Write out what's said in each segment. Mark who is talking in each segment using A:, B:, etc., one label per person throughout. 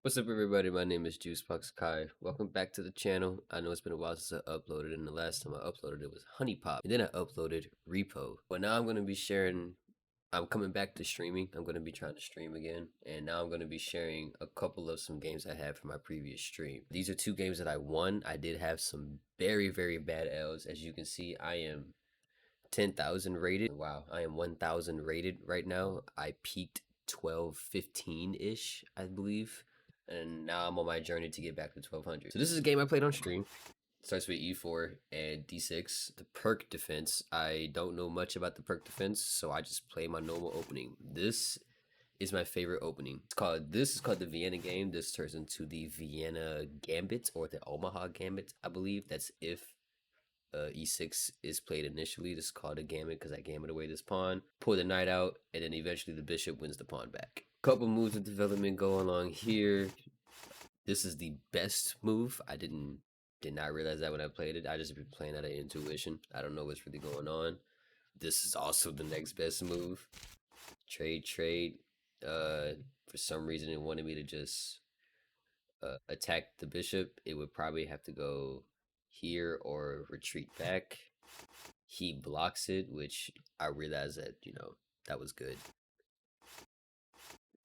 A: What's up, everybody? My name is Juicebox Kai. Welcome back to the channel. I know it's been a while since I uploaded, and the last time I uploaded it was Honey Pop, and then I uploaded Repo. But now I'm going to be sharing. I'm coming back to streaming. I'm going to be trying to stream again, and now I'm going to be sharing a couple of some games I had from my previous stream. These are two games that I won. I did have some very, very bad L's. As you can see, I am 10,000 rated. Wow, I am 1,000 rated right now. I peaked 1215-ish, I believe. And now I'm on my journey to get back to 1200. So this is a game I played on stream. It starts with E4 and D6. The perk defense, I don't know much about the perk defense, so I just play my normal opening. This is my favorite opening. This is called the Vienna game. This turns into the Vienna Gambit or the Omaha Gambit, I believe. That's if E6 is played initially. This is called a gambit because I gambit away this pawn, pull the knight out, and then eventually the bishop wins the pawn back. Couple moves of development going along here. This is the best move. I did not realize that when I played it. I just been playing out of intuition. I don't know what's really going on. This is also the next best move. Trade. For some reason it wanted me to just attack the bishop. It would probably have to go here or retreat back. He blocks it, which I realized that, that was good.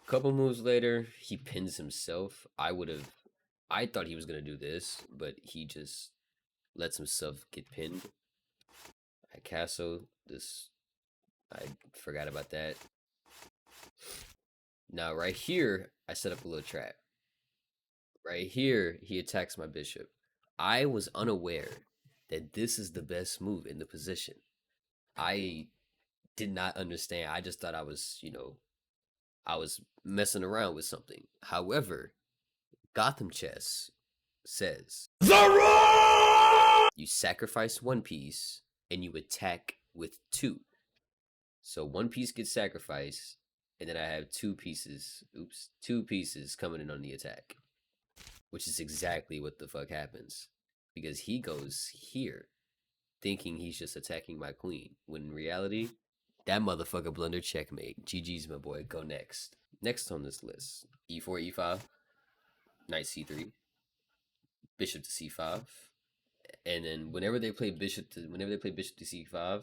A: Couple moves later, he pins himself. I thought he was gonna do this, but he just lets himself get pinned. I castle this. I forgot about that. Now right here, I set up a little trap. Right here, he attacks my bishop. I was unaware that this is the best move in the position. I did not understand. I just thought I was, I was messing around with something. However, Gotham Chess says you sacrifice one piece and you attack with two. So one piece gets sacrificed, and then I have two pieces coming in on the attack, which is exactly what the fuck happens, because he goes here thinking he's just attacking my queen, when in reality, that motherfucker blundered. Checkmate. GG's, my boy. Go next. Next on this list, E4, E5, knight C3, bishop to C5, and then whenever they play bishop to C5,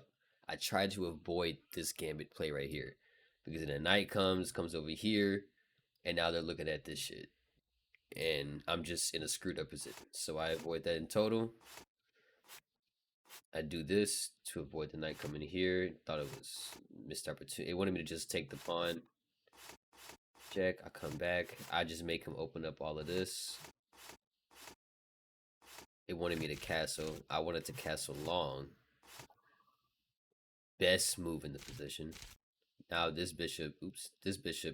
A: I try to avoid this gambit play right here, because then the knight comes over here, and now they're looking at this shit, and I'm just in a screwed up position. So I avoid that in total. I do this to avoid the knight coming here. Thought it was missed opportunity. It wanted me to just take the pawn. Check. I come back. I just make him open up all of this. It wanted me to castle. I wanted to castle long. Best move in the position. Now this bishop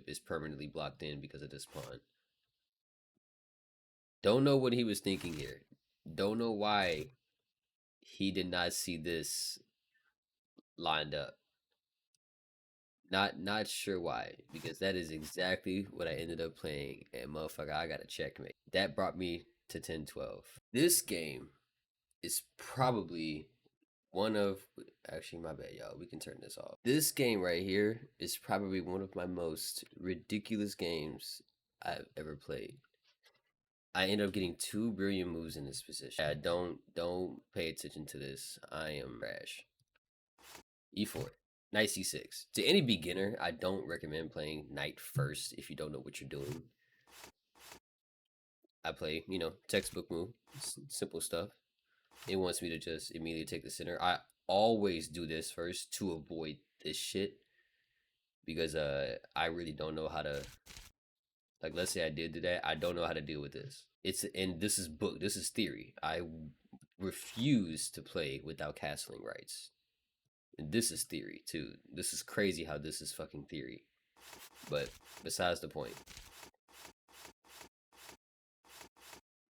A: is permanently blocked in because of this pawn. Don't know what he was thinking here. Don't know why he did not see this lined up. Not sure why, because that is exactly what I ended up playing, and motherfucker, I got a checkmate. That brought me to 10-12. This game is probably one of, actually, my bad, y'all, we can turn this off. This game right here is probably one of my most ridiculous games I've ever played. I end up getting two brilliant moves in this position. Yeah, don't pay attention to this. I am trash. E4. Knight c6. To any beginner, I don't recommend playing knight first if you don't know what you're doing. I play, textbook move, simple stuff. It wants me to just immediately take the center. I always do this first to avoid this shit, because I really don't know how to, like, let's say I did do that, I don't know how to deal with this. And this is theory. I refuse to play without castling rights. And this is theory too. This is crazy how this is fucking theory. But besides the point.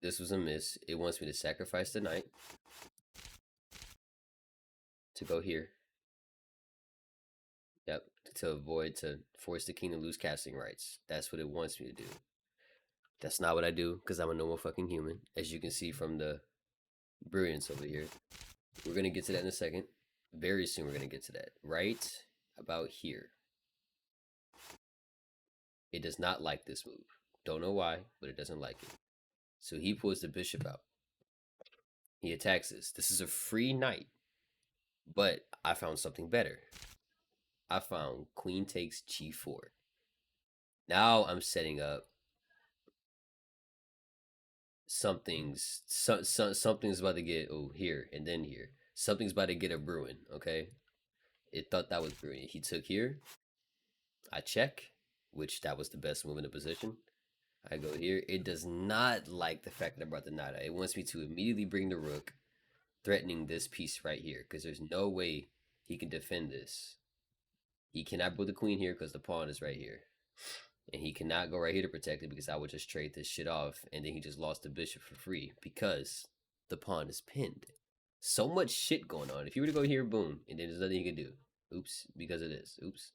A: This was a miss. It wants me to sacrifice the knight to go here. Yep, to force the king to lose casting rights. That's what it wants me to do. That's not what I do, because I'm a normal fucking human, as you can see from the brilliance over here. We're gonna get to that in a second. Very soon we're gonna get to that. Right about here. It does not like this move. Don't know why, but it doesn't like it. So he pulls the bishop out. He attacks this. This is a free knight. But I found something better. I found queen takes g4. Now I'm setting up something's about to get here and then here. Something's about to get a brewing, okay? It thought that was brewing. He took here. I check, which that was the best move in the position. I go here. It does not like the fact that I brought the knight out. It wants me to immediately bring the rook, threatening this piece right here, because there's no way he can defend this. He cannot put the queen here because the pawn is right here. And he cannot go right here to protect it because I would just trade this shit off, and then he just lost the bishop for free because the pawn is pinned. So much shit going on. If you were to go here, boom, and then there's nothing you can do. Oops, because of this. Oops,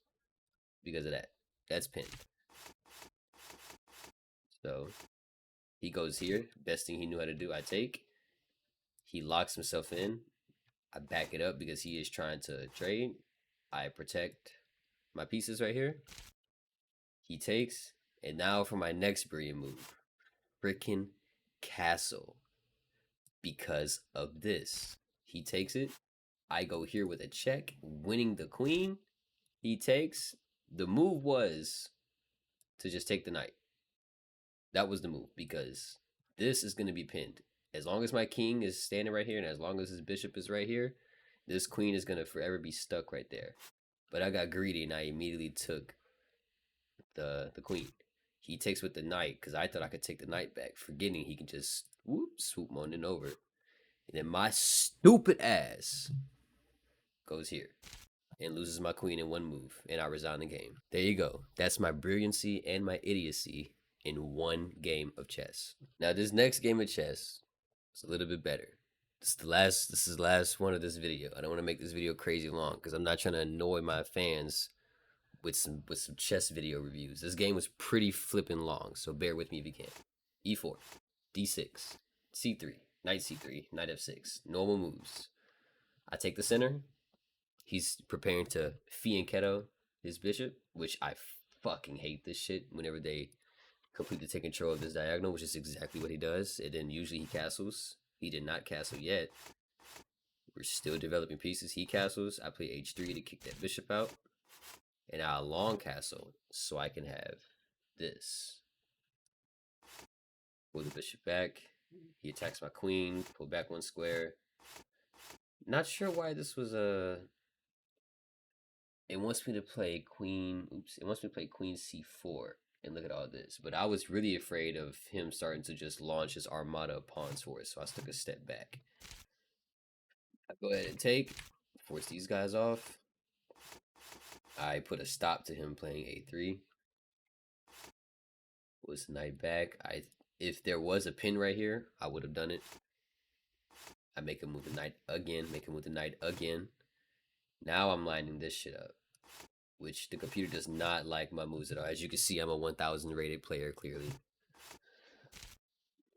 A: because of that. That's pinned. So he goes here. Best thing he knew how to do, I take. He locks himself in. I back it up because he is trying to trade. I protect my pieces right here. He takes. And now for my next brilliant move. Frickin' castle. Because of this. He takes it. I go here with a check, winning the queen. He takes. The move was to just take the knight. That was the move because this is going to be pinned. As long as my king is standing right here and as long as his bishop is right here, this queen is going to forever be stuck right there. But I got greedy and I immediately took the queen. He takes with the knight because I thought I could take the knight back, forgetting he can just swoop on and over. And then my stupid ass goes here and loses my queen in one move, and I resign the game. There you go. That's my brilliancy and my idiocy in one game of chess. Now this next game of chess is a little bit better. This is the last one of this video. I don't want to make this video crazy long because I'm not trying to annoy my fans with some chess video reviews. This game was pretty flipping long, so bear with me if you can. E4, D6, C3, knight C3, knight F6. Normal moves. I take the center. He's preparing to fianchetto his bishop, which I fucking hate this shit whenever they completely take control of this diagonal, which is exactly what he does. And then usually he castles. He did not castle yet. We're still developing pieces. He castles. I play h3 to kick that bishop out. And I long castle so I can have this. Pull the bishop back. He attacks my queen. Pull back one square. Not sure why this was a... It wants me to play queen... Oops. It wants me to play queen c4. And look at all this. But I was really afraid of him starting to just launch his armada of pawns for us. So I took a step back. I go ahead and take. Force these guys off. I put a stop to him playing a3. Was knight back. If there was a pin right here, I would have done it. I make him move the knight again. Make him move the knight again. Now I'm lining this shit up, which the computer does not like my moves at all. As you can see, I'm a 1000 rated player, clearly.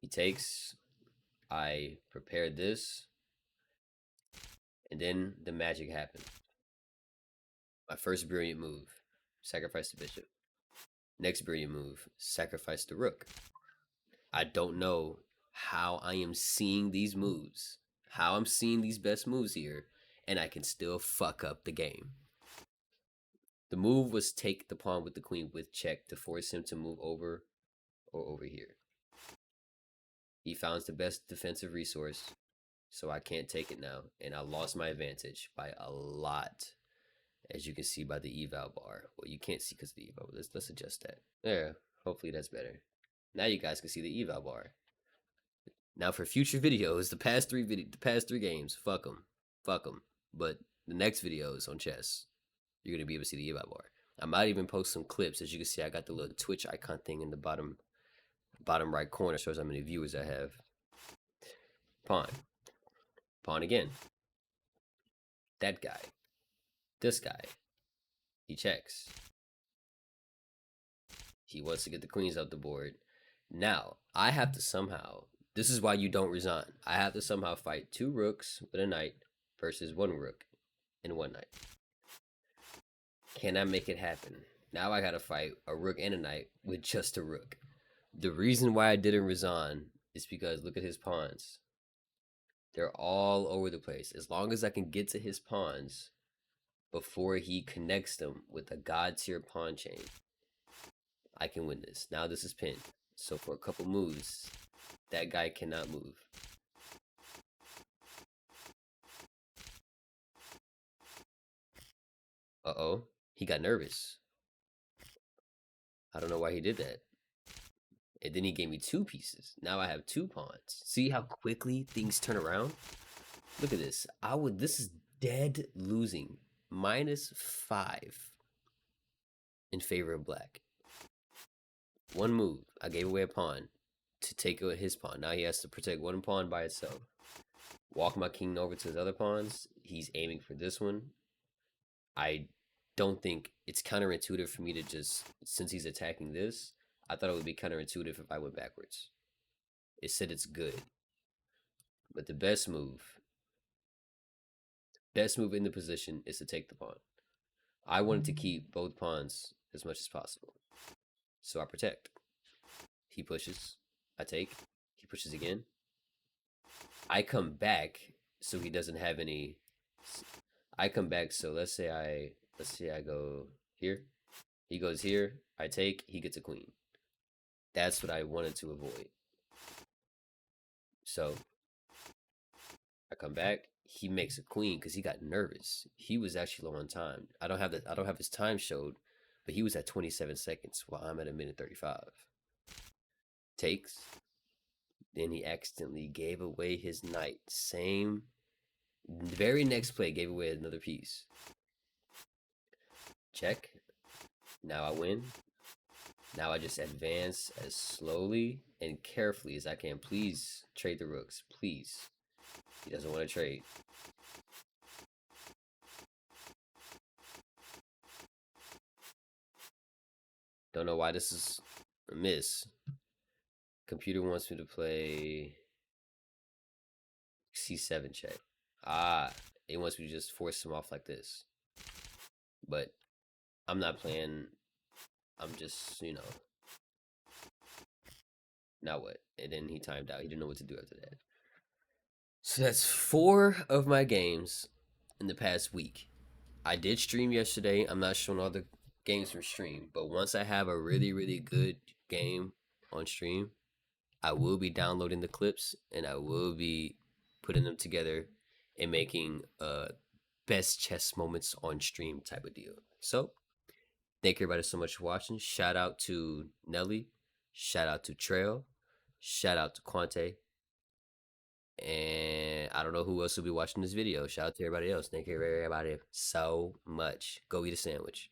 A: He takes. I prepared this. And then the magic happened. My first brilliant move, sacrifice the bishop. Next brilliant move, sacrifice the rook. I don't know how I am seeing these moves, how I'm seeing these best moves here, and I can still fuck up the game. The move was take the pawn with the queen with check to force him to move over or over here. He found the best defensive resource, so I can't take it now, and I lost my advantage by a lot, as you can see by the eval bar. Well, you can't see because of the eval. Let's adjust that. There, hopefully that's better. Now you guys can see the eval bar. Now for future videos, the past three games, fuck them. But the next videos on chess, you're gonna be able to see the eval bar. I might even post some clips. As you can see, I got the little Twitch icon thing in the bottom right corner, shows how many viewers I have. Pawn again. That guy. This guy. He checks. He wants to get the queens off the board. Now, I have to somehow, this is why you don't resign. I have to somehow fight 2 rooks with a knight versus 1 rook and 1 knight. Can I make it happen? Now I gotta fight a rook and a knight with just a rook. The reason why I didn't resign is because look at his pawns. They're all over the place. As long as I can get to his pawns before he connects them with a god tier pawn chain, I can win this. Now this is pinned. So for a couple moves, that guy cannot move. Uh-oh. He got nervous. I don't know why he did that. And then he gave me 2 pieces. Now I have 2 pawns. See how quickly things turn around? Look at this. This is dead losing. -5 in favor of black. 1 move. I gave away a pawn to take away his pawn. Now he has to protect 1 pawn by itself. Walk my king over to his other pawns. He's aiming for this one. I don't think it's counterintuitive for me to just, since he's attacking this, I thought it would be counterintuitive if I went backwards. It said it's good. But the best move in the position is to take the pawn. I wanted to keep both pawns as much as possible. So I protect. He pushes. I take. He pushes again. I come back so he doesn't have any. I come back so let's say I go here. He goes here. I take. He gets a queen. That's what I wanted to avoid. So I come back. He makes a queen because he got nervous. He was actually low on time. I don't have his time showed, but he was at 27 seconds while I'm at 1:35. Takes. Then he accidentally gave away his knight. Same. Very next play gave away another piece. Check. Now I win. Now I just advance as slowly and carefully as I can. Please trade the rooks. Please. He doesn't want to trade. Don't know why this is a miss. Computer wants me to play C7 check. It wants me to just force him off like this. But I'm not playing. I'm just, Now what? And then he timed out. He didn't know what to do after that. So that's 4 of my games in the past week. I did stream yesterday. I'm not showing all the games from stream, but once I have a really, really good game on stream, I will be downloading the clips and I will be putting them together and making best chess moments on stream type of deal. So thank you everybody so much for watching. Shout out to Nelly. Shout out to Trail. Shout out to Quante. And I don't know who else will be watching this video. Shout out to everybody else. Thank you everybody so much. Go eat a sandwich.